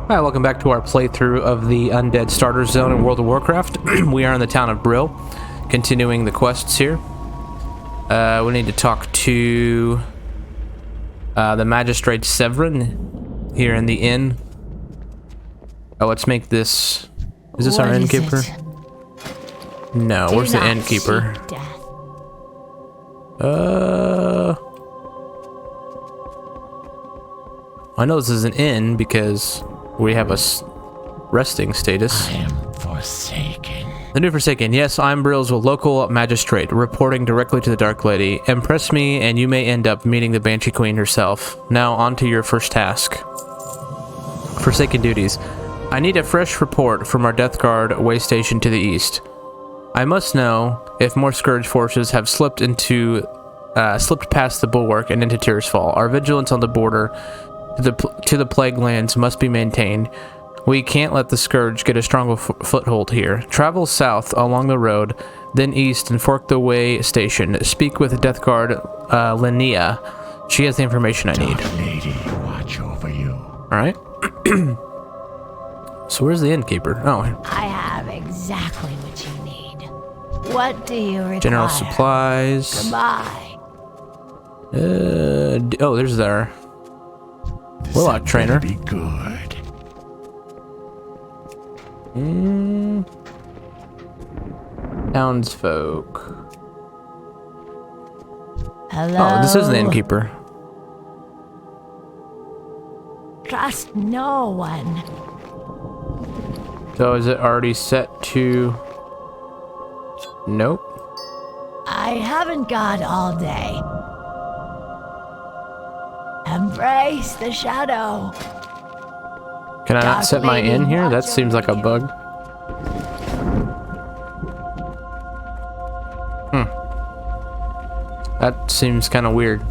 Hi, welcome back to our playthrough of the Undead Starter Zone in World of Warcraft. We are in the town of Brill, continuing the quests here. We need to talk to the Magistrate Severin here in the inn. Oh, let's make this... Is this our innkeeper? No, where's the innkeeper? I know this is an inn because we have a resting status. I am Forsaken. The new Forsaken. Yes, I'm Brill's local magistrate, reporting directly to the Dark Lady. Impress me, and you may end up meeting the Banshee Queen herself. Now, on to your first task. Forsaken duties. I need a fresh report from our Death Guard way station to the east. I must know if more Scourge forces have slipped past the bulwark and into Tirisfall. Our vigilance on the border to the Plague Lands must be maintained. We can't let the Scourge get a stronger foothold here. Travel south along the road, then east and fork the way station. Speak with Death Guard Linnea. She has the information I need. Dark Lady, watch over you. Alright. So where's the innkeeper? Oh. I have exactly what you need. What do you require? General supplies. Goodbye. Oh, there's our Warlock trainer. Be good. Townsfolk. Hello. Oh, this is the innkeeper. Trust no one. So is it already set to... Nope. I haven't got all day. Embrace the shadow. Can I not Dark set my Lady, inn here? That watch seems like a over you. bug. That seems kind of weird.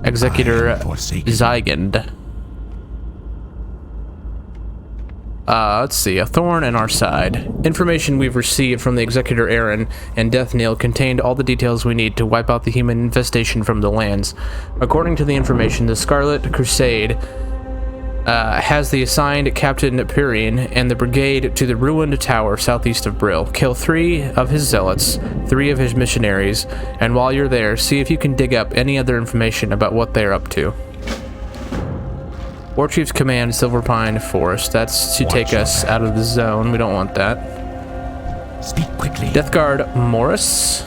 Executor Zygand. Let's see. A thorn in our side. Information we've received from the Executor Aaron and Death Nail contained all the details we need to wipe out the human infestation from the lands. According to the information, the Scarlet Crusade has the assigned Captain Pyrian and the brigade to the ruined tower southeast of Brill. Kill 3 of his zealots, 3 of his missionaries, and while you're there, see if you can dig up any other information about what they're up to. Warchief's Command, Silverpine Forest. That's to take us out of the zone. We don't want that. Speak quickly. Death Guard Morris.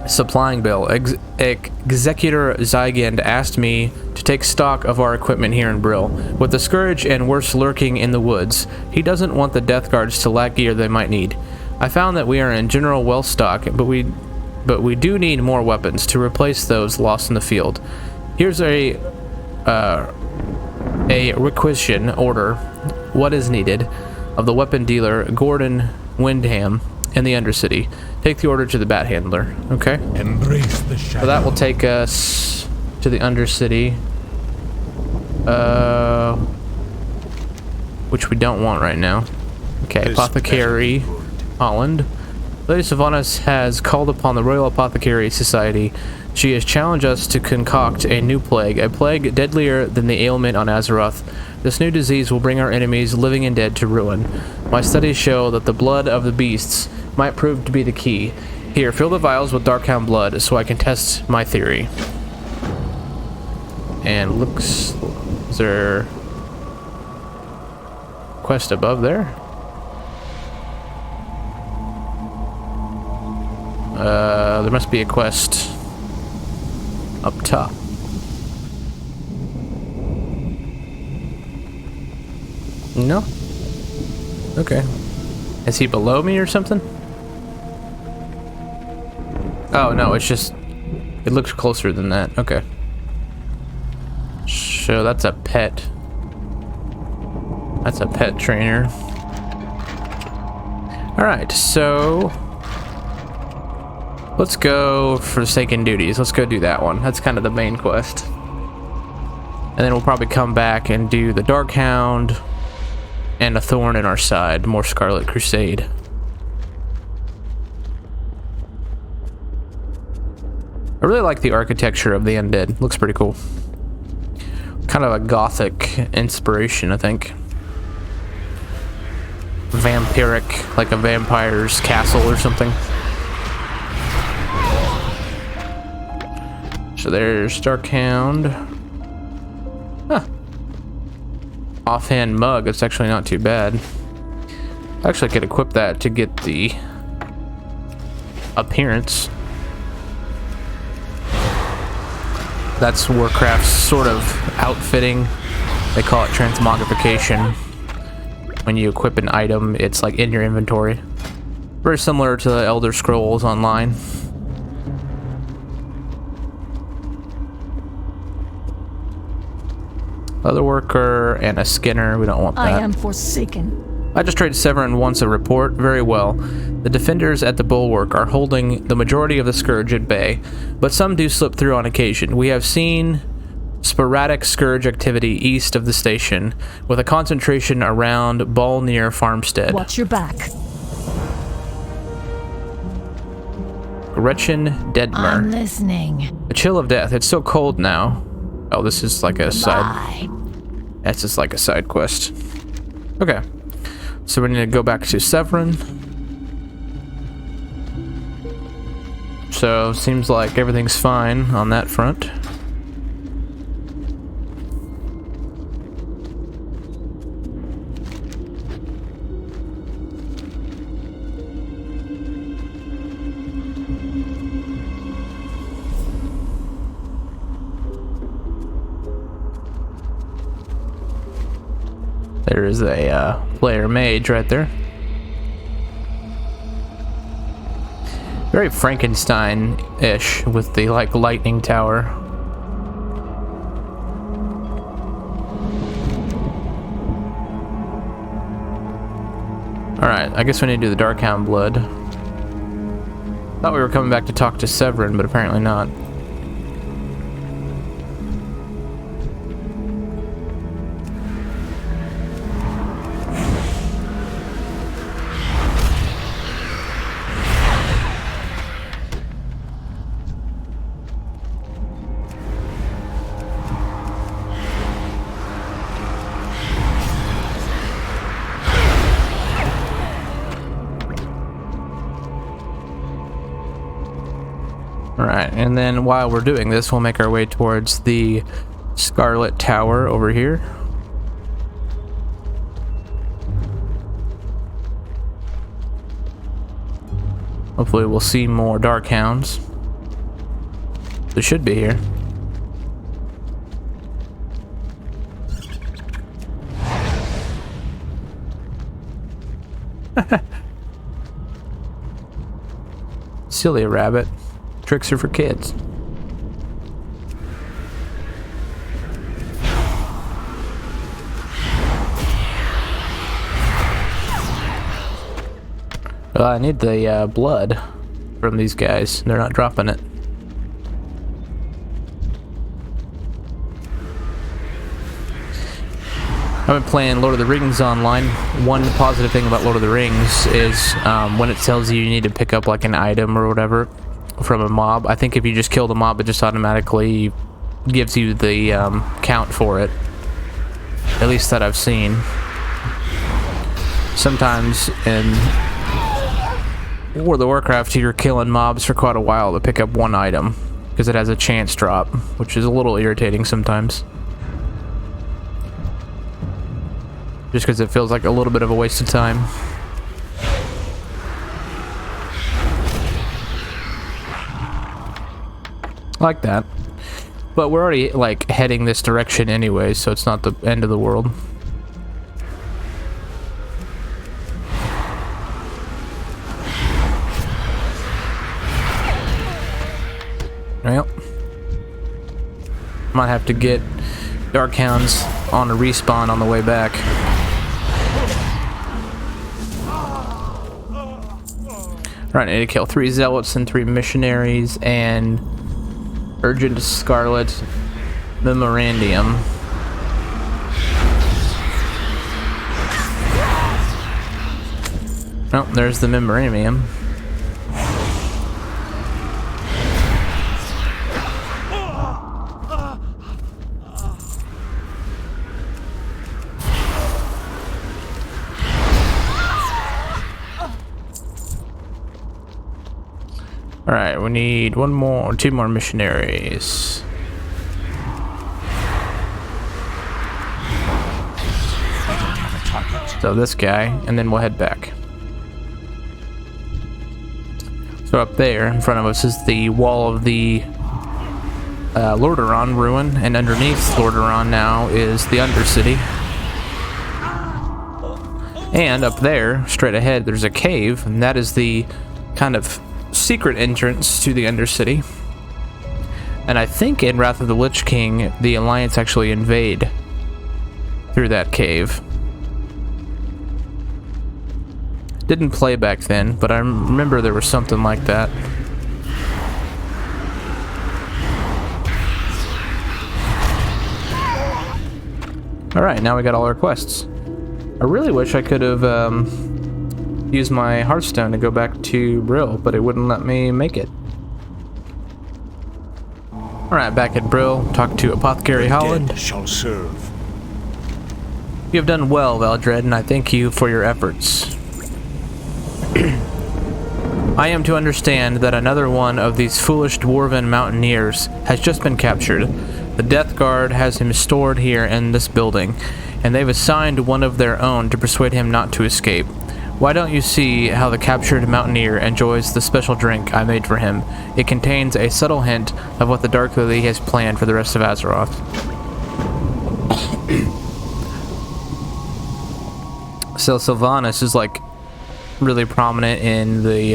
Supplying bill. Executor Zygand asked me to take stock of our equipment here in Brill. With the Scourge and worse lurking in the woods, he doesn't want the Death Guards to lack gear they might need. I found that we are in general well stocked, but we do need more weapons to replace those lost in the field. Here's a requisition order. What is needed of the weapon dealer Gordon Windham in the Undercity. Take the order to the Bat Handler. Okay. Embrace the shadow. So that will take us to the Undercity. Which we don't want right now. Okay, Apothecary, Holland. Lady Sylvanas has called upon the Royal Apothecary Society. She has challenged us to concoct a new plague, a plague deadlier than the ailment on Azeroth. This new disease will bring our enemies, living and dead, to ruin. My studies show that the blood of the beasts might prove to be the key. Here, fill the vials with Darkhound blood so I can test my theory. And looks... Is there... quest above there? There must be a quest up top. No? Okay. Is he below me or something? Oh, no, it's just... It looks closer than that. Okay. So that's a pet. That's a pet trainer. Alright, so... Let's go for Forsaken Duties. Let's go do that one. That's kind of the main quest. And then we'll probably come back and do the Darkhound and a thorn in our side. More Scarlet Crusade. I really like the architecture of the Undead. Looks pretty cool. Kind of a gothic inspiration, I think. Vampiric, like a vampire's castle or something. So there's Darkhound. Huh. Offhand mug, it's actually not too bad. Actually, I could equip that to get the appearance. That's Warcraft's sort of outfitting. They call it transmogrification. When you equip an item, it's like in your inventory. Very similar to the Elder Scrolls Online. Leather worker and a skinner. We don't want that. I am forsaken. Magistrate Severin wants a report. Very well. The defenders at the bulwark are holding the majority of the scourge at bay, but some do slip through on occasion. We have seen sporadic scourge activity east of the station, with a concentration around Balnear Farmstead. Watch your back. Gretchen Deadmer. I'm listening. A chill of death. It's so cold now. Oh, this is like a side. Bye. That's just like a side quest. Okay. So we need to go back to Severin. So, seems like everything's fine on that front. There is a player mage right there. Very Frankenstein-ish with the like lightning tower. Alright, I guess we need to do the Darkhound blood. Thought we were coming back to talk to Severin, but apparently not. Alright, and then while we're doing this, we'll make our way towards the Scarlet Tower over here. Hopefully we'll see more Darkhounds. They should be here. Silly rabbit. Tricks are for kids. Well, I need the blood from these guys. They're not dropping it. I've been playing Lord of the Rings online. One positive thing about Lord of the Rings is when it tells you need to pick up like an item or whatever from a mob. I think if you just kill the mob, it just automatically gives you the count for it. At least that I've seen. Sometimes in World of Warcraft, you're killing mobs for quite a while to pick up one item because it has a chance drop, which is a little irritating sometimes. Just because it feels like a little bit of a waste of time. Like that. But we're already like heading this direction anyway, so it's not the end of the world. Well, might have to get Darkhounds on a respawn on the way back. Alright, I need to kill 3 zealots and 3 missionaries and Urgent Scarlet Memorandum. Oh, there's the Memorandum. Alright, we need two more missionaries. So this guy, and then we'll head back. So up there in front of us is the wall of the Lordaeron ruin, and underneath Lordaeron now is the Undercity. And up there, straight ahead, there's a cave, and that is the kind of secret entrance to the Undercity. And I think in Wrath of the Lich King, the Alliance actually invade through that cave. Didn't play back then, but I remember there was something like that. Alright, now we got all our quests. I really wish I could have used my Hearthstone to go back to Brill, but it wouldn't let me make it. Alright, back at Brill, talk to Apothecary Holland. Dead shall serve. You have done well, Valdred, and I thank you for your efforts. I am to understand that another one of these foolish dwarven mountaineers has just been captured. The Death Guard has him stored here in this building, and they've assigned one of their own to persuade him not to escape. Why don't you see how the captured mountaineer enjoys the special drink I made for him? It contains a subtle hint of what the Dark Lily has planned for the rest of Azeroth. So Sylvanas is like really prominent in the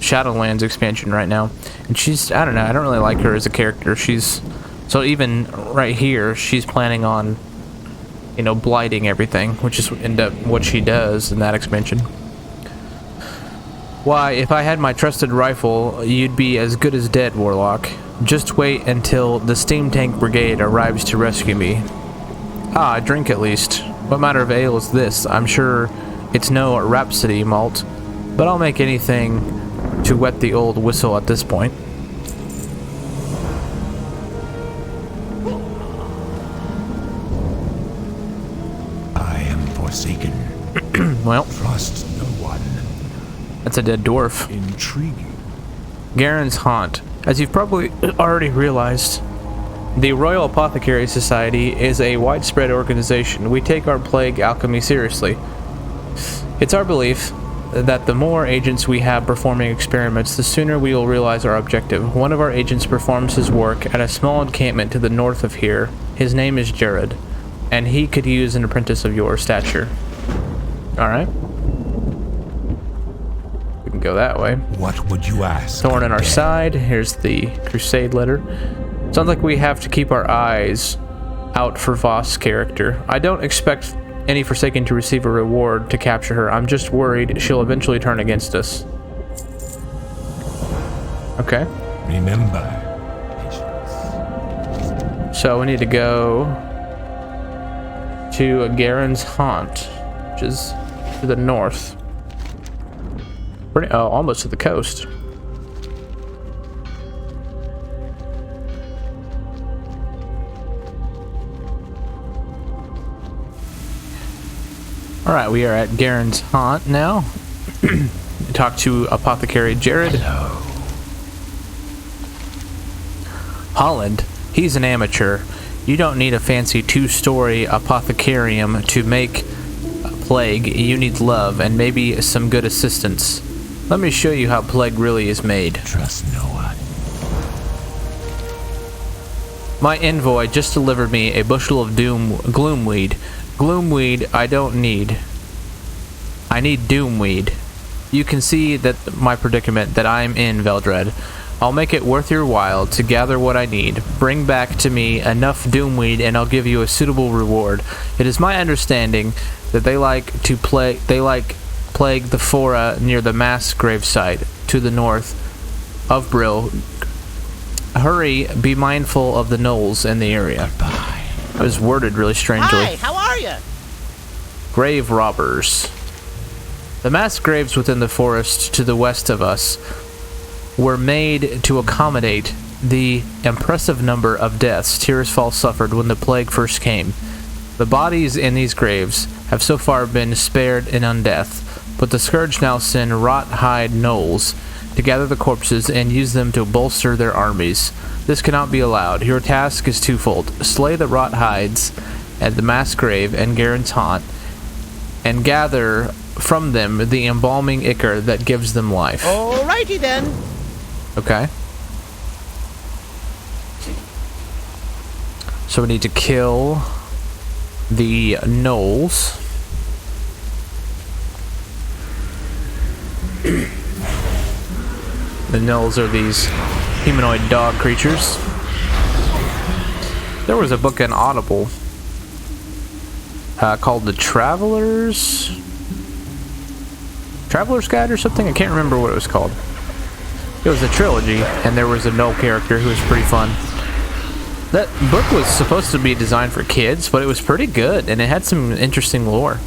Shadowlands expansion right now, and she's, I don't know, I don't really like her as a character. She's, so even right here, she's planning on, you know, blighting everything, which is end up what she does in that expansion. Why, if I had my trusted rifle, you'd be as good as dead, Warlock. Just wait until the Steam Tank Brigade arrives to rescue me. Ah, drink at least. What matter of ale is this? I'm sure it's no Rhapsody malt, but I'll make anything to wet the old whistle at this point. I am forsaken. Well, Trust no one. that's a dead dwarf. Intriguing. Garen's Haunt. As you've probably already realized, the Royal Apothecary Society is a widespread organization. We take our plague alchemy seriously. It's our belief that the more agents we have performing experiments, the sooner we will realize our objective. One of our agents performs his work at a small encampment to the north of here. His name is Jared, and he could use an apprentice of your stature. Alright. We can go that way. What would you ask? Thorn in our side. Here's the Crusade letter. Sounds like we have to keep our eyes out for Voss' character. I don't expect any Forsaken to receive a reward to capture her. I'm just worried she'll eventually turn against us. Okay. Remember. So we need to go to Garen's Haunt, which is to the north. Almost to the coast. Alright, we are at Garen's Haunt now. Talk to Apothecary Jared. Hello. Holland, he's an amateur. You don't need a fancy two-story apothecarium to make a plague. You need love and maybe some good assistance. Let me show you how plague really is made. Trust no one. My envoy just delivered me a bushel of gloomweed. Gloomweed I don't need. I need doomweed. You can see that my predicament that I'm in, Valdred. I'll make it worth your while to gather what I need. Bring back to me enough doomweed and I'll give you a suitable reward. It is my understanding that they like plague the Fora near the mass gravesite to the north of Brill. Hurry, be mindful of the gnolls in the area. Bye. It was worded really strangely. Hi, how are you? Grave robbers. The mass graves within the forest to the west of us were made to accommodate the impressive number of deaths Tirisfall suffered when the plague first came. The bodies in these graves have so far been spared in undeath, but the scourge now send rot-hide gnolls to gather the corpses and use them to bolster their armies. This cannot be allowed. Your task is twofold. Slay the rot hides at the mass grave and Agueron's haunt, and gather from them the embalming ichor that gives them life. Alrighty then. Okay. So we need to kill the gnolls. The gnolls are these humanoid dog creatures. There was a book in Audible called The Traveler's Guide or something. I can't remember what it was called. It was a trilogy, and there was a gnoll character who was pretty fun. That book was supposed to be designed for kids, but it was pretty good, and it had some interesting lore.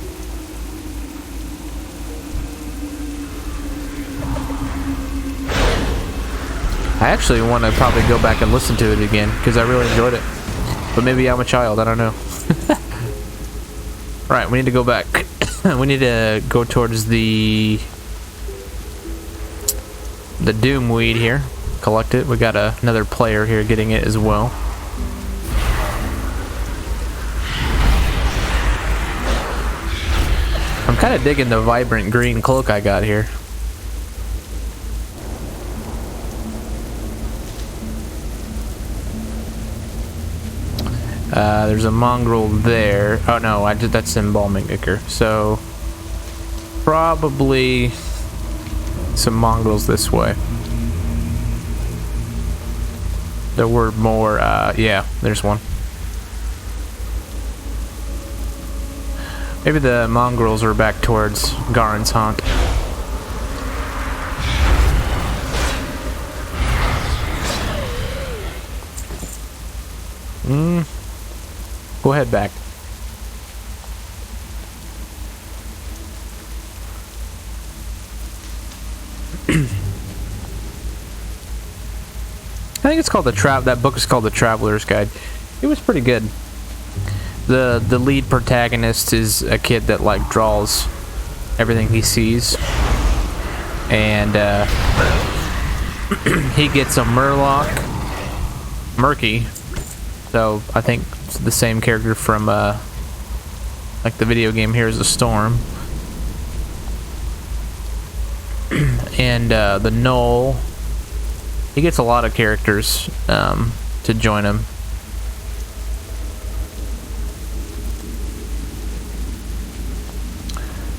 I actually want to probably go back and listen to it again, because I really enjoyed it. But maybe I'm a child, I don't know. Alright, we need to go back. We need to go towards the Doomweed here. Collect it. We got another player here getting it as well. I'm kind of digging the vibrant green cloak I got here. There's a mongrel there. Oh no, that's embalming ichor. So probably some mongrels this way. There were more. Yeah, there's one. Maybe the mongrels are back towards Agueron's haunt. Go ahead back. I think it's called that book is called The Traveler's Guide. It was pretty good. The lead protagonist is a kid that like draws everything he sees, and he gets a Murky. So I think it's the same character from like the video game Here's a Storm. And the Gnoll, he gets a lot of characters to join him.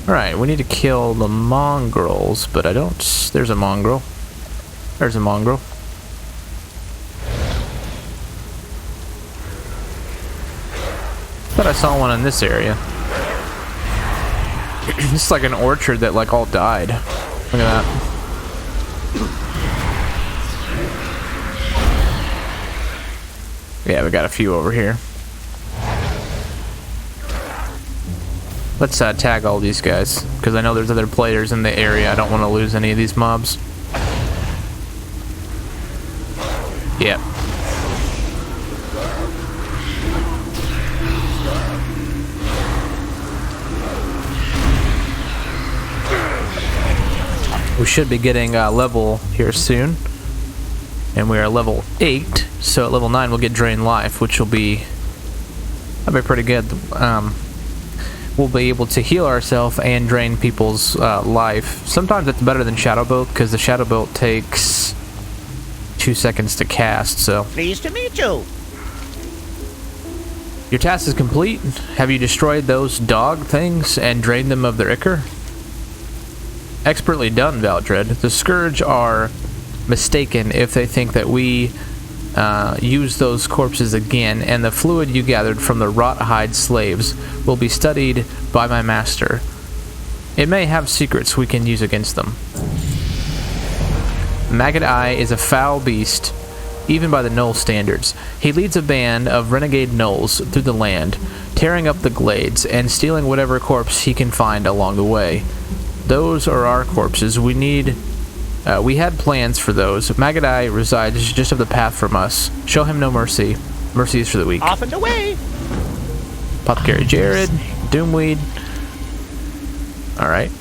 Alright, we need to kill the mongrels, but I don't... There's a mongrel. There's a mongrel. Thought I saw one in this area. This is like an orchard that like all died. Look at that. Yeah, we got a few over here. Let's tag all these guys, because I know there's other players in the area. I don't want to lose any of these mobs. Yep. We should be getting level here soon. And we are level 8, so at level 9 we'll get Drain Life, which will be... that'll be pretty good. We'll be able to heal ourselves and drain people's life. Sometimes it's better than Shadow Bolt, because the Shadow Bolt takes 2 seconds to cast, so... Pleased to meet you. Your task is complete. Have you destroyed those dog things and drained them of their ichor? Expertly done, Valdred. The Scourge are mistaken if they think that we use those corpses again, and the fluid you gathered from the rot-hide slaves will be studied by my master. It may have secrets we can use against them. Maggot Eye is a foul beast, even by the Gnoll standards. He leads a band of renegade gnolls through the land, tearing up the glades and stealing whatever corpse he can find along the way. Those are our corpses. We had plans for those. Maggot Eye resides just up the path from us. Show him no mercy. Mercy is for the weak. Off and away. Apothecary Jared, Doomweed. Alright.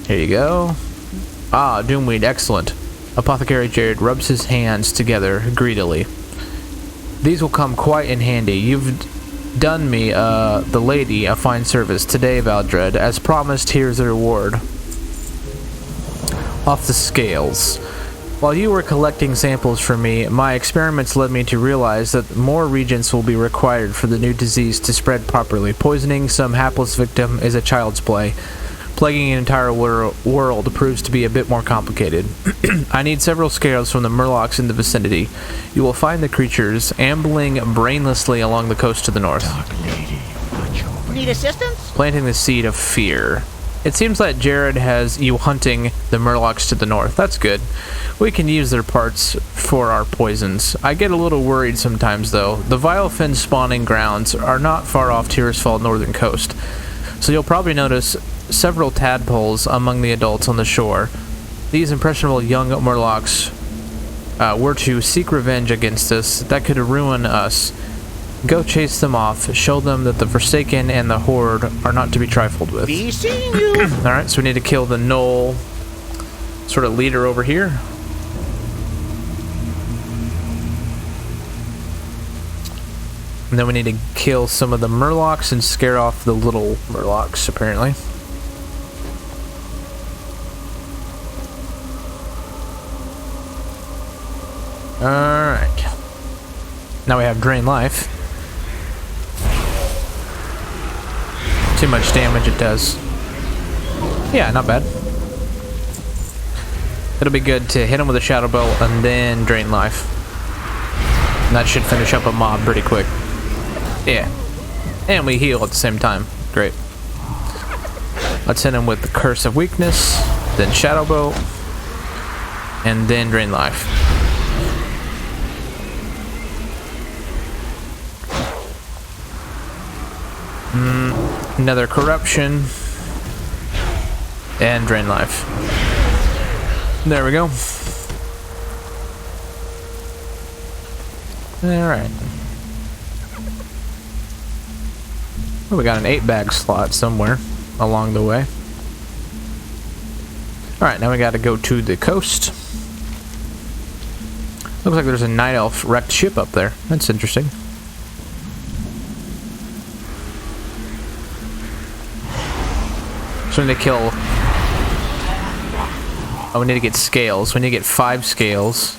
Here you go. Ah, Doomweed, excellent. Apothecary Jared rubs his hands together greedily. These will come quite in handy. You've done me, the lady, a fine service today, Valdred. As promised, here's the reward. Off the scales. While you were collecting samples for me, my experiments led me to realize that more reagents will be required for the new disease to spread properly. Poisoning some hapless victim is a child's play. Plaguing an entire world proves to be a bit more complicated. I need several scales from the murlocs in the vicinity. You will find the creatures ambling brainlessly along the coast to the north. Dark lady, Need assistance? Planting the seed of fear. It seems that Jared has you hunting the murlocs to the north. That's good. We can use their parts for our poisons. I get a little worried sometimes, though. The Vilefin spawning grounds are not far off Tirisfall northern coast, so you'll probably notice several tadpoles among the adults on the shore. These impressionable young murlocs were to seek revenge against us. That could ruin us. Go chase them off. Show them that the Forsaken and the Horde are not to be trifled with. Be seeing you. Alright, so we need to kill the Gnoll sort of leader over here. And then we need to kill some of the murlocs and scare off the little murlocs, apparently. Alright. Now we have Drain Life. Too much damage it does. Yeah, not bad. It'll be good to hit him with a Shadow Bolt and then Drain Life. And that should finish up a mob pretty quick. Yeah. And we heal at the same time. Great. Let's hit him with the Curse of Weakness, then Shadow Bolt, and then Drain Life. Another Corruption, and Drain Life. There we go. Alright. Oh, we got an 8-bag slot somewhere along the way. Alright, now we gotta go to the coast. Looks like there's a Night Elf wrecked ship up there. That's interesting. So we need to kill... Oh, we need to get scales. We need to get 5 scales.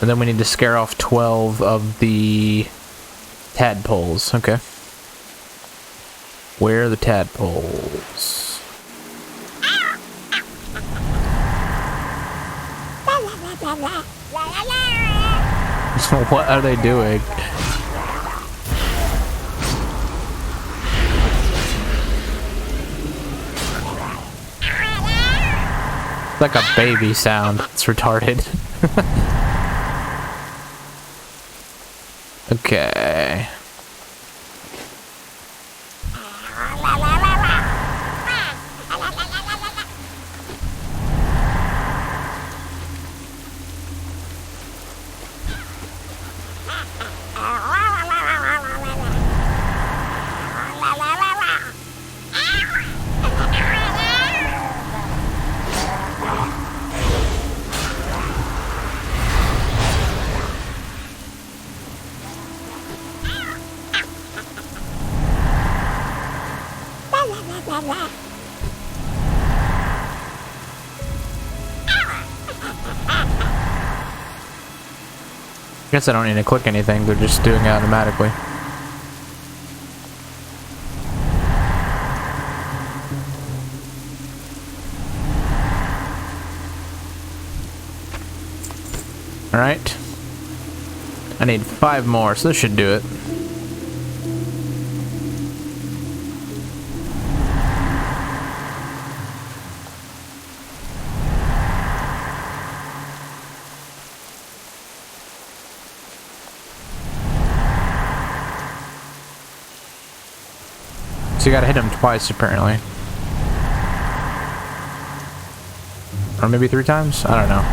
And then we need to scare off 12 of the tadpoles. Okay. Where are the tadpoles? What are they doing? It's like a baby sound. It's retarded. Okay. I guess I don't need to click anything, they're just doing it automatically. Alright. I need 5 more, so this should do it. So you gotta hit him twice, apparently. Or maybe 3 times? I don't know.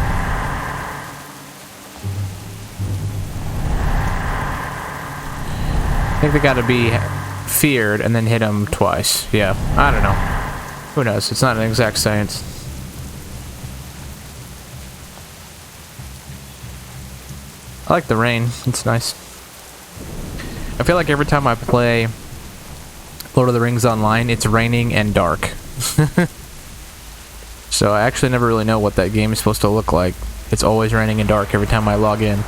I think they gotta be feared and then hit him twice. Yeah, I don't know. Who knows? It's not an exact science. I like the rain. It's nice. I feel like every time I play Lord of the Rings Online, it's raining and dark. So I actually never really know what that game is supposed to look like. It's always raining and dark every time I log in.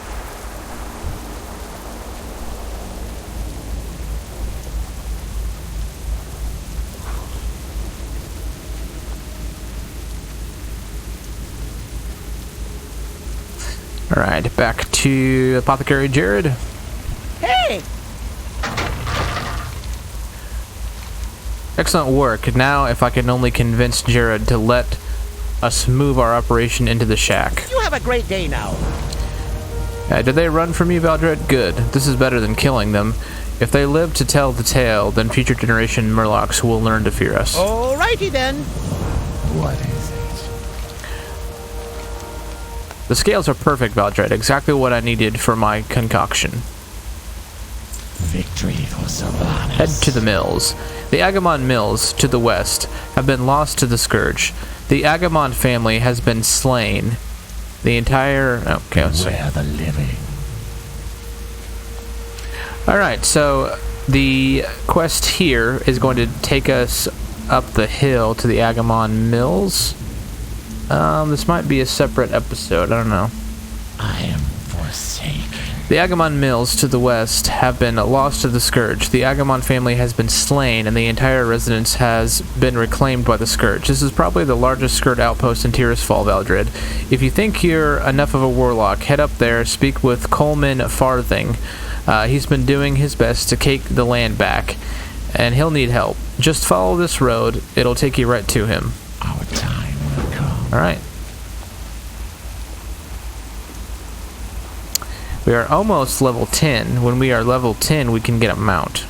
Alright, back to Apothecary Jared. Hey! Excellent work. Now, if I can only convince Jared to let us move our operation into the shack. You have a great day now. Did they run from you, Valdred? Good. This is better than killing them. If they live to tell the tale, then future generation Murlocs will learn to fear us. Alrighty then. What is it? The scales are perfect, Valdred. Exactly what I needed for my concoction. Victory for Sylvanas. Head to the mills. The Agamon Mills, to the west, have been lost to the Scourge. The Agamon family has been slain. The entire... Okay, let's see. Where the living. Alright, so the quest here is going to take us up the hill to the Agamon Mills. This might be a separate episode, I don't know. I am forsaken. The Agamon Mills to the west have been lost to the Scourge. The Agamon family has been slain, and the entire residence has been reclaimed by the Scourge. This is probably the largest Scourge outpost in Tirisfall, Valdred. If you think you're enough of a warlock, head up there, speak with Coleman Farthing. He's been doing his best to take the land back, and he'll need help. Just follow this road. It'll take you right to him. Our time will come. Alright. We are almost level 10. When we are level 10, we can get a mount.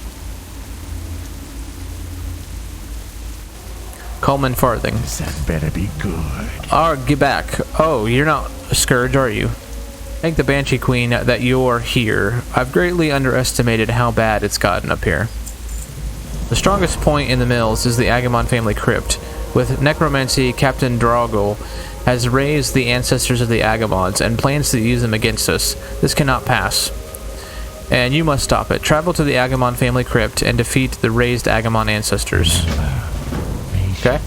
Coleman Farthing. That better be good. Get back. Oh, you're not a Scourge, are you? Thank the Banshee Queen that you're here. I've greatly underestimated how bad it's gotten up here. The strongest point in the mills is the Agamon family crypt. With necromancy, Captain Droggle has raised the ancestors of the Agamons and plans to use them against us. This cannot pass. And you must stop it. Travel to the Agamon family crypt and defeat the raised Agamon ancestors. Okay.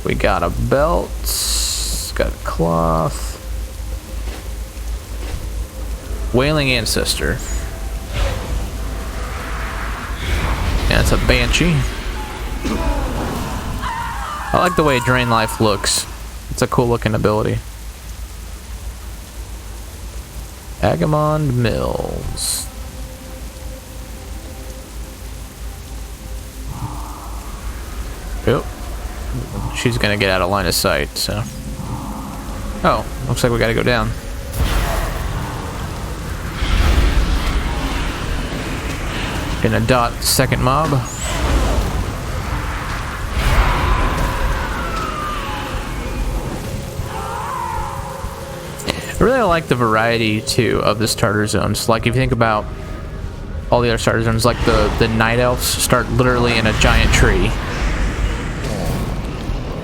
We got a belt. Got a cloth. Wailing Ancestor. Yeah, it's a Banshee. I like the way Drain Life looks. It's a cool looking ability. Agamon Mills. Yep. She's gonna get out of line of sight, so. Oh, looks like we gotta go down. Gonna dot second mob. I really like the variety, too, of the starter zones. Like, if you think about all the other starter zones, like the Night Elves start literally in a giant tree.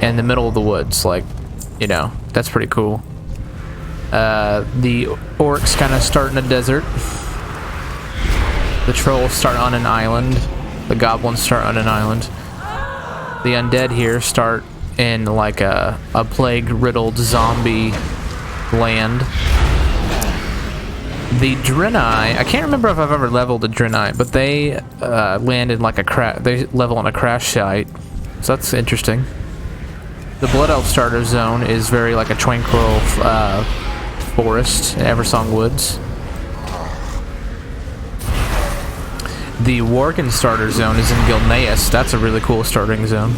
In the middle of the woods, like, you know, that's pretty cool. The Orcs kind of start in a desert. The Trolls start on an island. The Goblins start on an island. The Undead here start in, like, a plague-riddled zombie land. The Draenei, I can't remember if I've ever leveled a Draenei, but they land in like they level on a crash site, so that's interesting. The Blood Elf starter zone is very like a tranquil forest in Eversong Woods. The Worgen starter zone is in Gilneas. That's a really cool starting zone.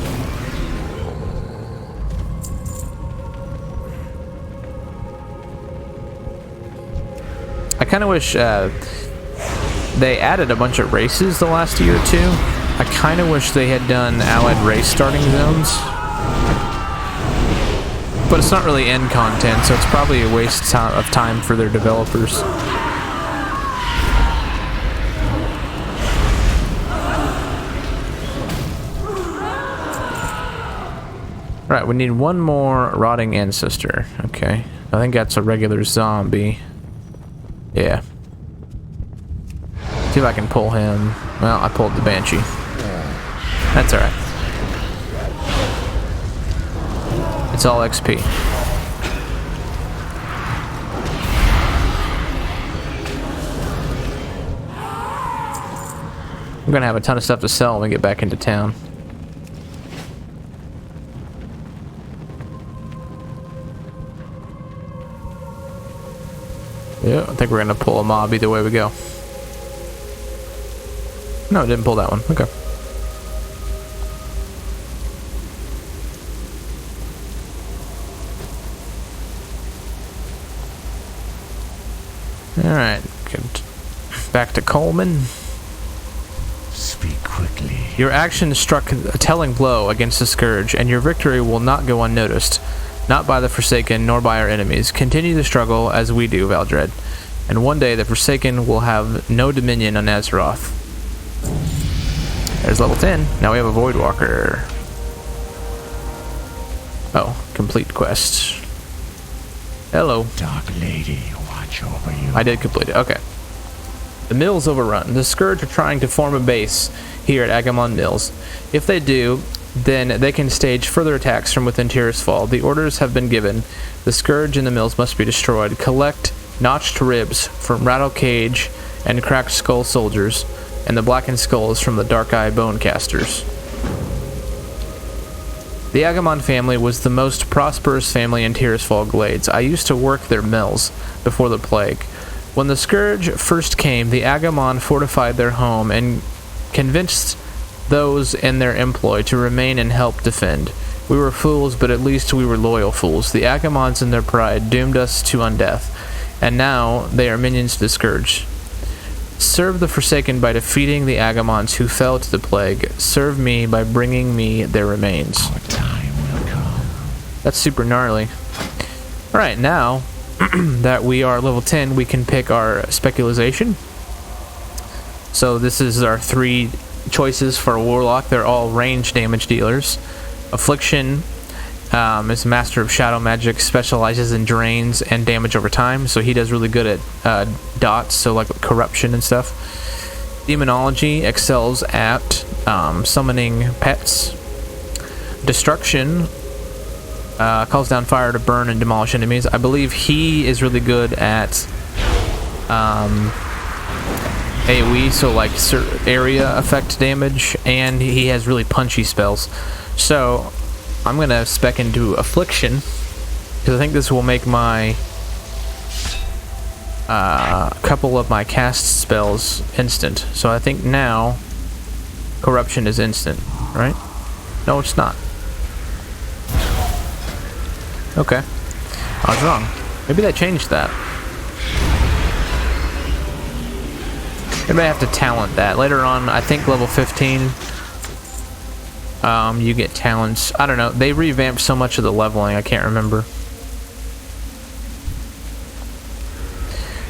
I kind of wish they added a bunch of races the last year or two. I kind of wish they had done allied race starting zones. But it's not really end content, so it's probably a waste of time for their developers. Alright, we need one more Rotting Ancestor. Okay. I think that's a regular zombie. Yeah. See if I can pull him. Well, I pulled the Banshee. That's alright. It's all XP. I'm gonna have a ton of stuff to sell when we get back into town. Yeah, I think we're gonna pull a mob either way we go. No, it didn't pull that one. Okay. Alright, back to Coleman. Speak quickly. Your action struck a telling blow against the Scourge, and your victory will not go unnoticed. Not by the Forsaken, nor by our enemies. Continue the struggle as we do, Valdred. And one day the Forsaken will have no dominion on Azeroth. There's level 10. Now we have a Voidwalker. Oh, complete quest. Hello. Dark Lady, watch over you. I did complete it. Okay. The mill's overrun. The Scourge are trying to form a base here at Agamon Mills. If they do, then they can stage further attacks from within Tirisfall. The orders have been given. The Scourge in the mills must be destroyed. Collect notched ribs from Rattle Cage and Cracked Skull soldiers, and the blackened skulls from the Dark Eye Bonecasters. The Agamon family was the most prosperous family in Tirisfall Glades. I used to work their mills before the plague. When the Scourge first came, the Agamon fortified their home and convinced those in their employ to remain and help defend. We were fools, but at least we were loyal fools. The Agamons in their pride doomed us to undeath, and now they are minions to the Scourge. Serve the Forsaken by defeating the Agamons who fell to the plague. Serve me by bringing me their remains. Our time will come. That's super gnarly. Alright, now that we are level 10, we can pick our Speculization. So this is our 3 choices for a Warlock. They're all range damage dealers. Affliction is Master of Shadow Magic, specializes in drains and damage over time, so he does really good at dots, so like corruption and stuff. Demonology excels at summoning pets. Destruction calls down fire to burn and demolish enemies. I believe he is really good at AoE, so like area effect damage, and he has really punchy spells. So I'm gonna spec into Affliction because I think this will make my couple of my cast spells instant. So I think now Corruption is instant, right? No, it's not. Okay, I was wrong. Maybe they changed that. Maybe I have to talent that. Later on, I think level 15, you get talents. I don't know. They revamped so much of the leveling, I can't remember.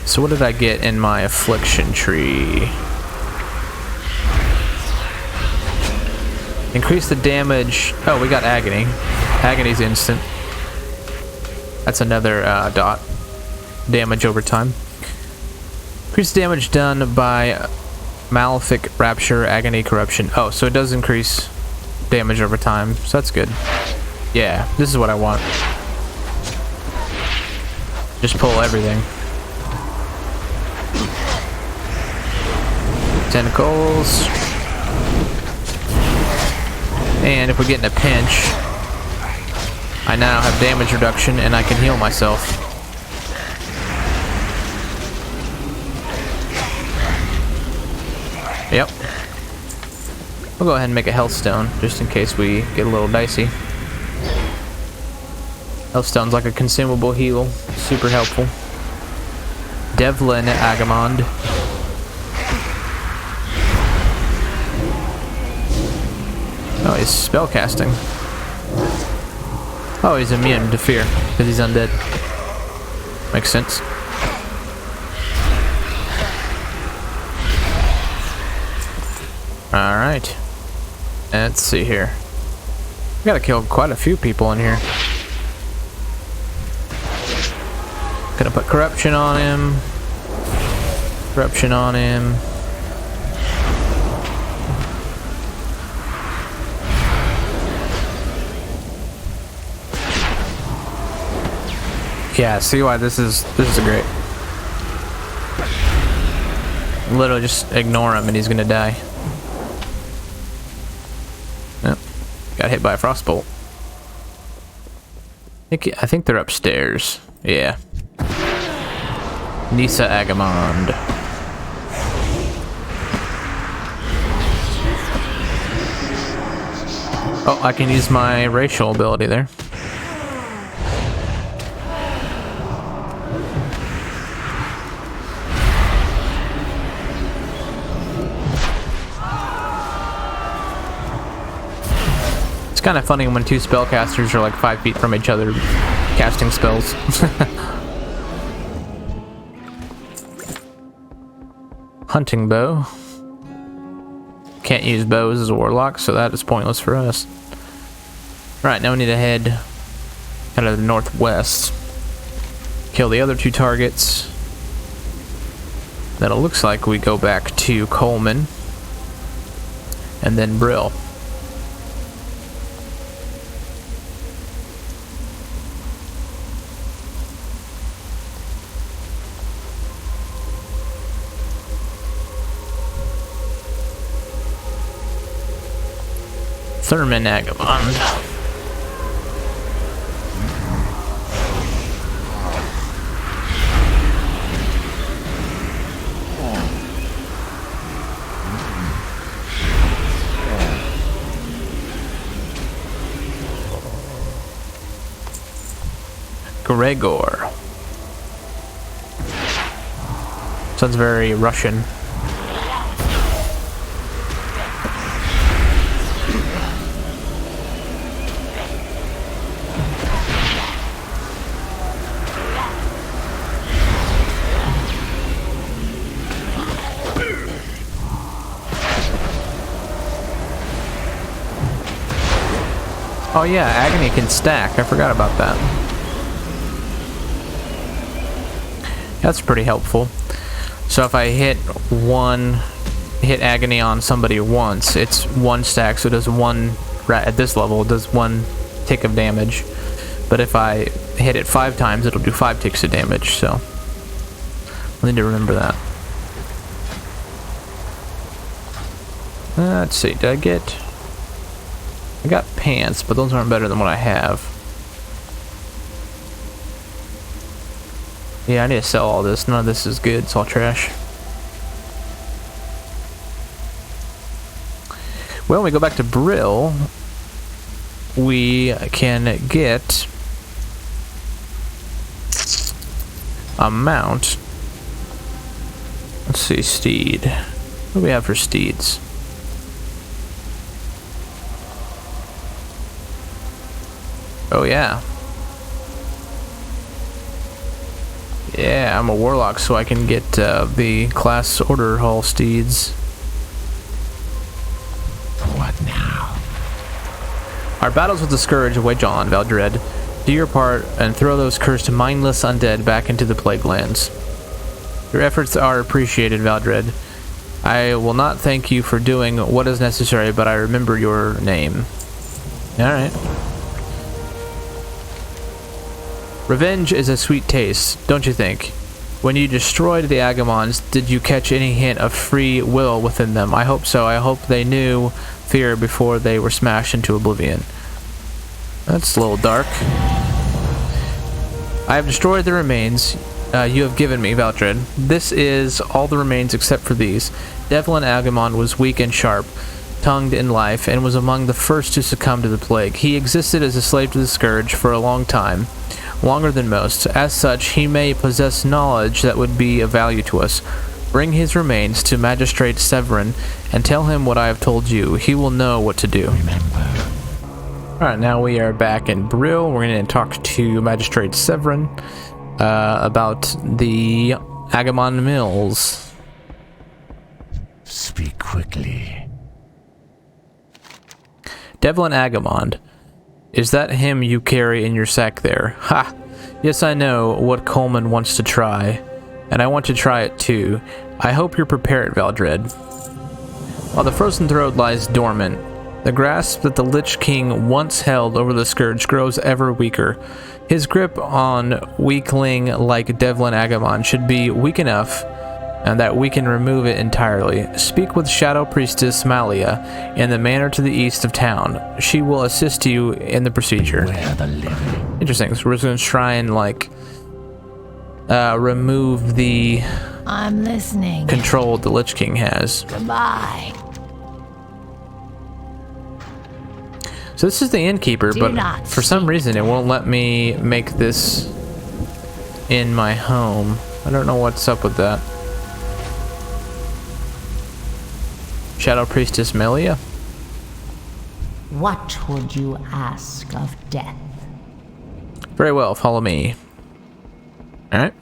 So what did I get in my Affliction tree? Increase the damage. Oh, we got Agony. Agony's instant. That's another dot. Damage over time. Increase damage done by Malefic, Rapture, Agony, Corruption. Oh, so it does increase damage over time, so that's good. Yeah, this is what I want. Just pull everything. Tentacles. And if we get in a pinch, I now have damage reduction and I can heal myself. Yep. We'll go ahead and make a health stone, just in case we get a little dicey. Health stone's like a consumable heal. Super helpful. Devlin Agamond. Oh, he's spellcasting. Oh, he's immune to fear, because he's undead. Makes sense. Alright. Let's see here. We gotta kill quite a few people in here. Gonna put corruption on him. Corruption on him. Yeah, see why this is great. Literally just ignore him and he's gonna die. Yep. Got hit by a frostbolt. I think they're upstairs. Yeah. Nisa Agamon. Oh, I can use my racial ability there. It's kind of funny when two spellcasters are like 5 feet from each other casting spells. Hunting bow. Can't use bows as a warlock, so that is pointless for us. Right, now we need to head kind of the northwest. Kill the other two targets. Then it looks like we go back to Coleman. And then Brill. Thurman Agamon. Gregor. Sounds very Russian. Oh yeah, Agony can stack. I forgot about that. That's pretty helpful. So if I hit Agony on somebody once, it's one stack, so it does one, at this level, it does one tick of damage. But if I hit it 5 times, it'll do 5 ticks of damage, so I need to remember that. Let's see, I got pants, but those aren't better than what I have. Yeah, I need to sell all this. None of this is good. It's all trash. Well, when we go back to Brill, we can get a mount. Let's see, steed. What do we have for steeds? Oh yeah. Yeah, I'm a warlock, so I can get the class order hall steeds. What now? Our battles with the Scourge wage on, Valdred. Do your part and throw those cursed mindless undead back into the Plague Lands. Your efforts are appreciated, Valdred. I will not thank you for doing what is necessary, but I remember your name. Alright. Revenge is a sweet taste, don't you think? When you destroyed the Agamons, did you catch any hint of free will within them? I hope so. I hope they knew fear before they were smashed into oblivion. That's a little dark. I have destroyed the remains you have given me, Valdred. This is all the remains except for these. Devlin Agamon was weak and sharp-tongued in life, and was among the first to succumb to the plague. He existed as a slave to the Scourge for a long time. Longer than most. As such, he may possess knowledge that would be of value to us. Bring his remains to Magistrate Severin and tell him what I have told you. He will know what to do. Remember. Alright, now we are back in Brill. We're going to talk to Magistrate Severin about the Agamon Mills. Speak quickly. Devlin Agamon. Is that him you carry in your sack there? Ha! Yes, I know what Coleman wants to try, and I want to try it too. I hope you're prepared, Valdred. While the frozen throat lies dormant, the grasp that the Lich King once held over the scourge grows ever weaker. His grip on weakling like Devlin Agamon should be weak enough and that we can remove it entirely. Speak with Shadow Priestess Malia in the manor to the east of town. She will assist you in the procedure. Where the living. Interesting. So we're just going to try and, like, remove the I'm listening. control the Lich King has. Goodbye. So this is the innkeeper, Do but not for some speak reason to it won't let me make this in my home. I don't know what's up with that. Shadow Priestess Melia? What would you ask of death? Very well, follow me. Alright.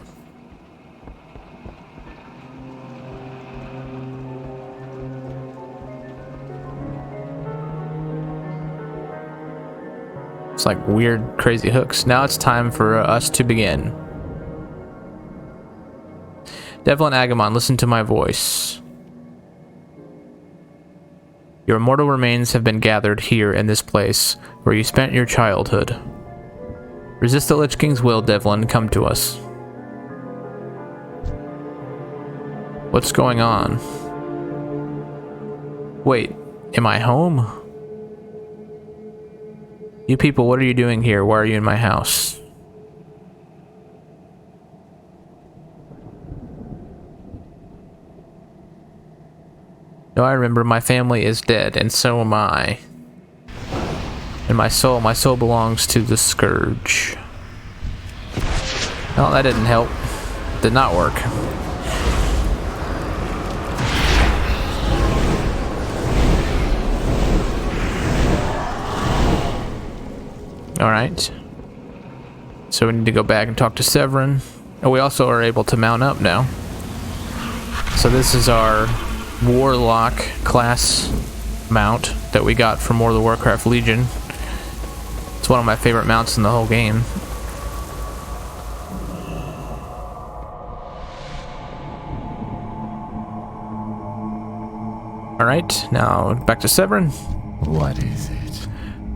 It's like weird, crazy hooks. Now it's time for us to begin. Devlin Agamon, listen to my voice. Your mortal remains have been gathered here in this place, where you spent your childhood. Resist the Lich King's will, Devlin. Come to us. What's going on? Wait, am I home? You people, what are you doing here? Why are you in my house? No, I remember my family is dead, and so am I. And my soul belongs to the Scourge. Well, that didn't help. Did not work. Alright. So we need to go back and talk to Severin. Oh, we also are able to mount up now. So this is our Warlock class mount that we got from World of Warcraft Legion. It's one of my favorite mounts in the whole game. Alright, now back to Severin. What is it?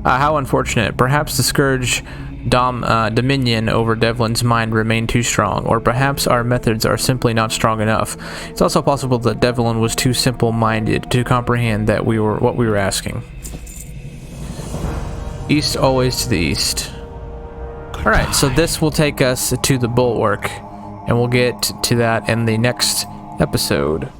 How unfortunate. Perhaps the Scourge dominion over Devlin's mind remained too strong, or perhaps our methods are simply not strong enough. It's also possible that Devlin was too simple-minded to comprehend that what we were asking. East, always to the east. Alright, so this will take us to the Bulwark, and we'll get to that in the next episode.